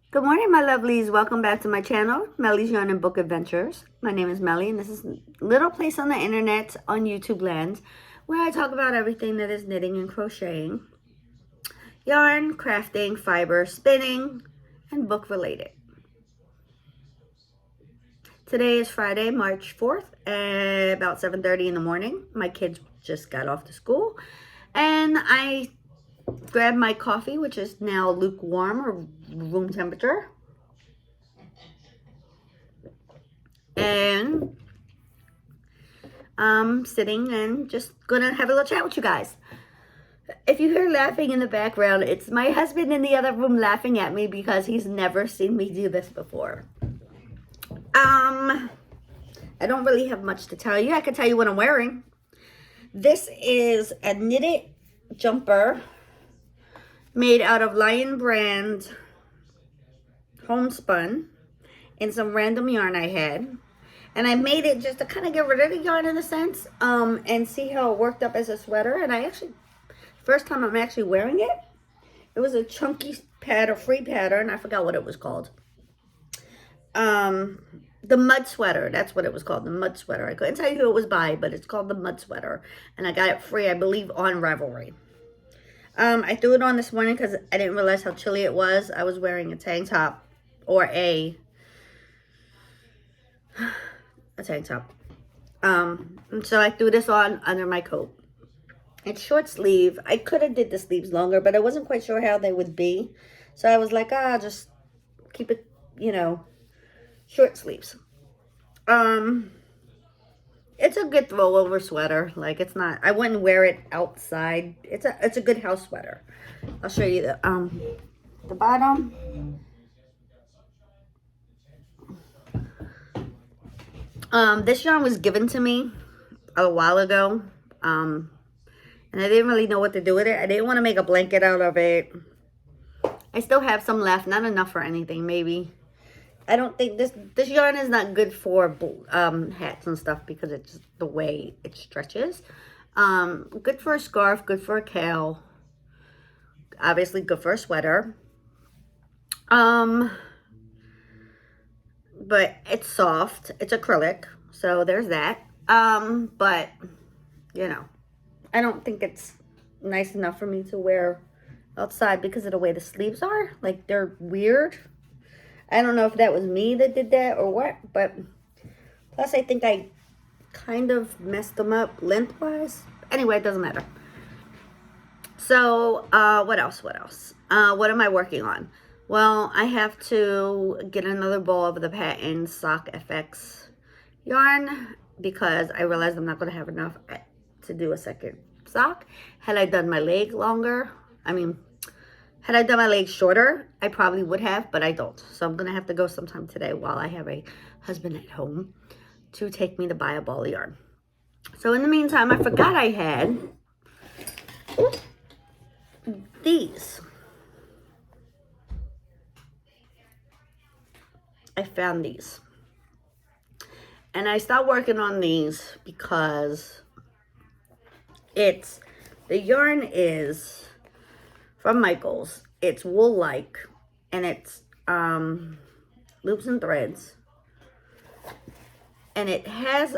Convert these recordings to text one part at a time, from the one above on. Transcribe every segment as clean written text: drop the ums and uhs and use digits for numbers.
Good morning, my lovelies. Welcome back to my channel, Melly's Yarn and Book Adventures. My name is Melly, and this is a little place on the internet, on YouTube land, where I talk about everything that is knitting and crocheting, yarn, crafting, fiber, spinning, and book related. Today is Friday, March 4th, at about 7:30 in the morning. My kids just got off to school, and I grabbed my coffee, which is now lukewarm or room temperature. And sitting and just gonna have a little chat with you guys. If you hear laughing in the background, it's my husband in the other room laughing at me because he's never seen me do this before. I don't really have much to tell you. I can tell you what I'm wearing. This is a knitted jumper made out of Lion brand homespun and some random yarn I had. And I made it just to kind of get rid of the yarn in a sense, and see how it worked up as a sweater. And I actually, first time I'm actually wearing it, it was a chunky pattern, free pattern. I forgot what it was called. The mud sweater, that's what it was called, the mud sweater. I couldn't tell you who it was by, but it's called the mud sweater. And I got it free, I believe, on Ravelry. I threw it on this morning because I didn't realize how chilly it was. I was wearing a tank top, or a tank top. And so I threw this on under my coat. It's short sleeve. I could have did the sleeves longer, but I wasn't quite sure how they would be. So I was like, just keep it, short sleeves. It's a good throw-over sweater. Like, it's not, I wouldn't wear it outside. It's a good house sweater. I'll show you the bottom. This yarn was given to me a while ago, and I didn't really know what to do with it. I didn't want to make a blanket out of it. I still have some left, not enough for anything, maybe. I don't think this yarn is not good for hats and stuff because it's just the way it stretches. Good for a scarf, good for a cowl. Obviously good for a sweater. But it's soft. It's acrylic, so there's that. But I don't think it's nice enough for me to wear outside because of the way the sleeves are. Like, they're weird. I don't know if that was me that did that or what, but plus I think I kind of messed them up lengthwise. Anyway, it doesn't matter. So, what else? What am I working on? Well, I have to get another ball of the Patent Sock FX yarn because I realized I'm not going to have enough to do a second sock. Had I done my leg longer, had I done my legs shorter, I probably would have, but I don't. So I'm going to have to go sometime today while I have a husband at home to take me to buy a ball of yarn. So in the meantime, I forgot I had these. I found these. And I stopped working on these because the yarn is from Michaels. It's wool-like, and it's loops and threads, and it has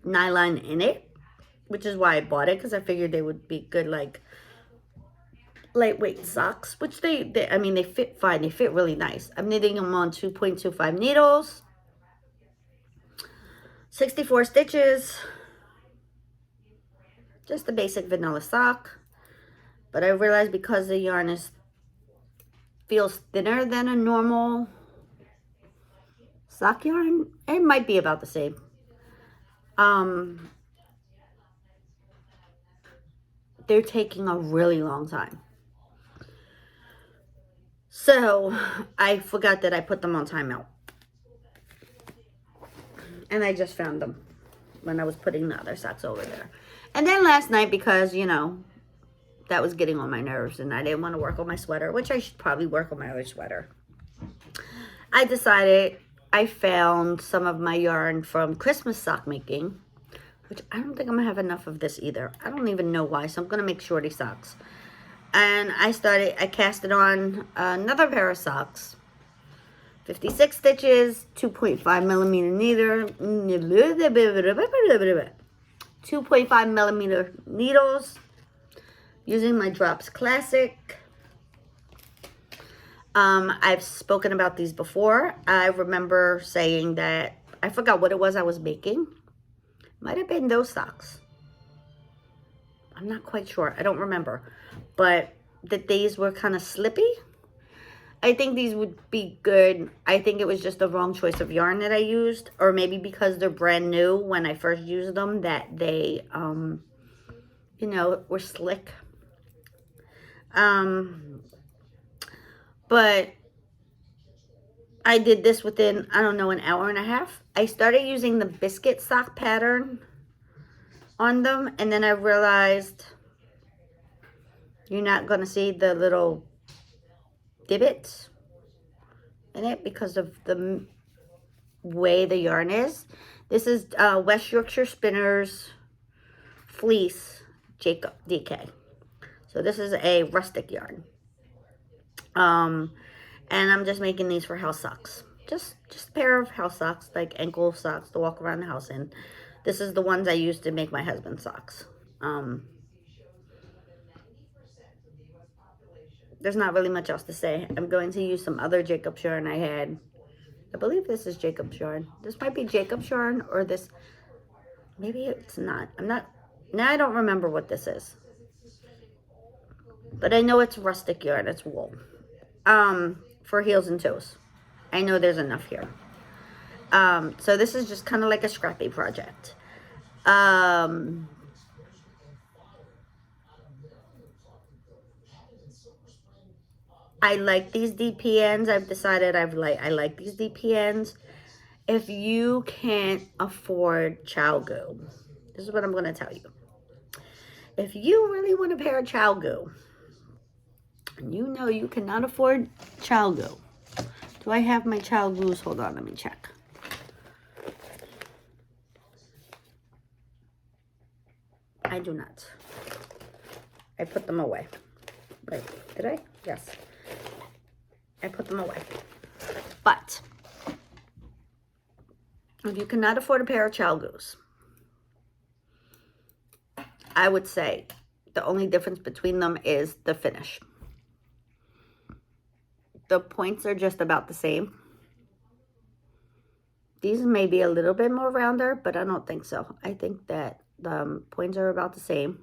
nylon in it, which is why I bought it, because I figured they would be good, like lightweight socks, which they fit fine. They fit really nice. I'm knitting them on 2.25 needles, 64 stitches, just the basic vanilla sock. But I realized because the yarn feels thinner than a normal sock yarn, it might be about the same. They're taking a really long time. So I forgot that I put them on timeout. And I just found them when I was putting the other socks over there. And then last night, because, that was getting on my nerves and I didn't want to work on my sweater, which I should probably work on my other sweater. I decided I found some of my yarn from Christmas sock making, which I don't think I'm going to have enough of this either. I don't even know why, so I'm going to make shorty socks. And I casted on another pair of socks. 56 stitches, 2.5 millimeter needle, 2.5 millimeter needles, using my Drops Classic. I've spoken about these before. I remember saying that, I forgot what it was I was making. Might have been those socks. I'm not quite sure. I don't remember. But that these were kind of slippy. I think these would be good. I think it was just the wrong choice of yarn that I used. Or maybe because they're brand new when I first used them, that they, you know, were slick. But I did this within, I don't know, an hour and a half. I started using the biscuit sock pattern on them, and then I realized you're not going to see the little divots in it because of the way the yarn is. This is West Yorkshire Spinners Fleece Jacob DK. So this is a rustic yarn. And I'm just making these for house socks. Just a pair of house socks, like ankle socks to walk around the house in. This is the ones I used to make my husband's socks. There's not really much else to say. I'm going to use some other Jacob's yarn I had. I believe this is Jacob's yarn. This might be Jacob's yarn, or this, maybe it's not. Now I don't remember what this is. But I know it's rustic yarn, it's wool. For heels and toes. I know there's enough here. So this is just kind of like a scrappy project. I like these DPNs. I've decided I like these DPNs. If you can't afford ChowGoo, this is what I'm going to tell you. If you really want a pair of ChowGoo, and you know you cannot afford ChowGoo. Do I have my ChowGoos? Hold on, let me check. I do not. I put them away. Wait, did I? Yes. I put them away. But if you cannot afford a pair of ChowGoos, I would say the only difference between them is the finish. The points are just about the same. These may be a little bit more rounder, but I don't think so. I think that the points are about the same.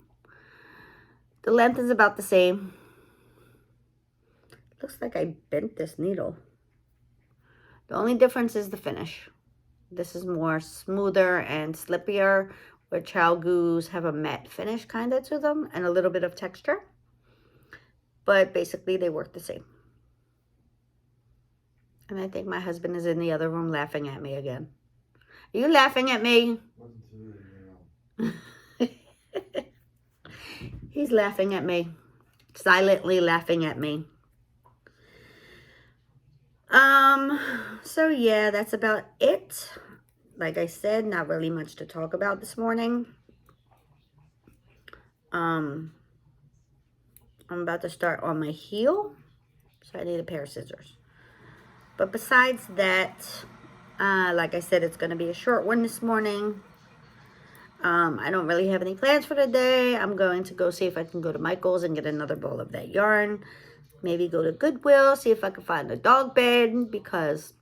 The length is about the same. Looks like I bent this needle. The only difference is the finish. This is more smoother and slippier, where ChowGoos have a matte finish kind of to them and a little bit of texture. But basically they work the same. And I think my husband is in the other room laughing at me again. Are you laughing at me? He's laughing at me. Silently laughing at me. So yeah, that's about it. Like I said, not really much to talk about this morning. I'm about to start on my heel, so I need a pair of scissors. But besides that, like I said, it's going to be a short one this morning. I don't really have any plans for the day. I'm going to go see if I can go to Michael's and get another bowl of that yarn. Maybe go to Goodwill, see if I can find a dog bed, because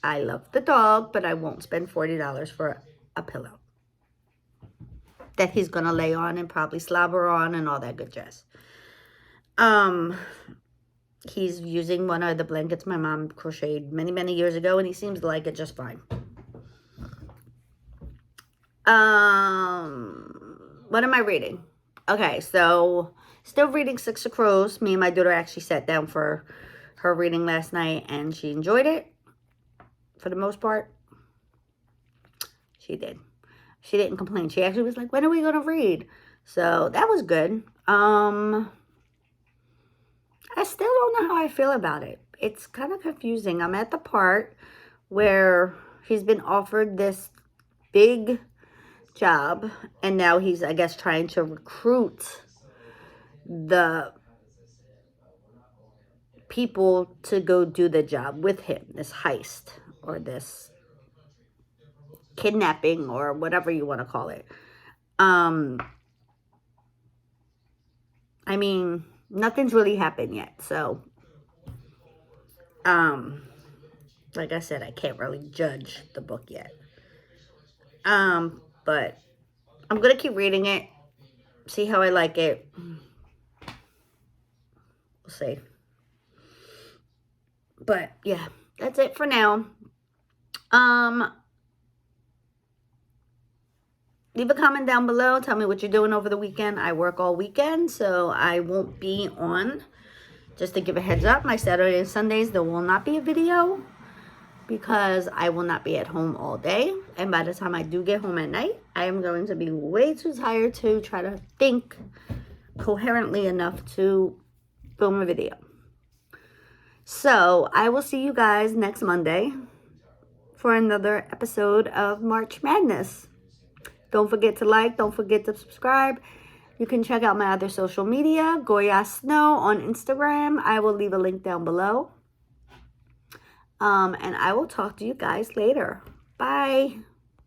I love the dog, but I won't spend $40 for a pillow that he's going to lay on and probably slobber on and all that good jazz. He's using one of the blankets my mom crocheted many, many years ago, and he seems to like it just fine. What am I reading? Okay, so still reading Six of Crows. Me and my daughter actually sat down for her reading last night, and she enjoyed it for the most part. She did. She didn't complain. She actually was like, when are we going to read? So that was good. I still don't know how I feel about it. It's kind of confusing. I'm at the part where he's been offered this big job, and now he's, I guess, trying to recruit the people to go do the job with him, this heist or this kidnapping or whatever you want to call it. I mean, nothing's really happened yet, so like I said, I can't really judge the book yet. But I'm gonna keep reading it, see how I like it. We'll see. But yeah, that's it for now. Leave a comment down below. Tell me what you're doing over the weekend. I work all weekend, so I won't be on. Just to give a heads up, my Saturday and Sundays, there will not be a video because I will not be at home all day. And by the time I do get home at night, I am going to be way too tired to try to think coherently enough to film a video. So I will see you guys next Monday for another episode of March Madness. Don't forget to like, don't forget to subscribe. You can check out my other social media, Goya Snow on Instagram. I will leave a link down below. And I will talk to you guys later. Bye.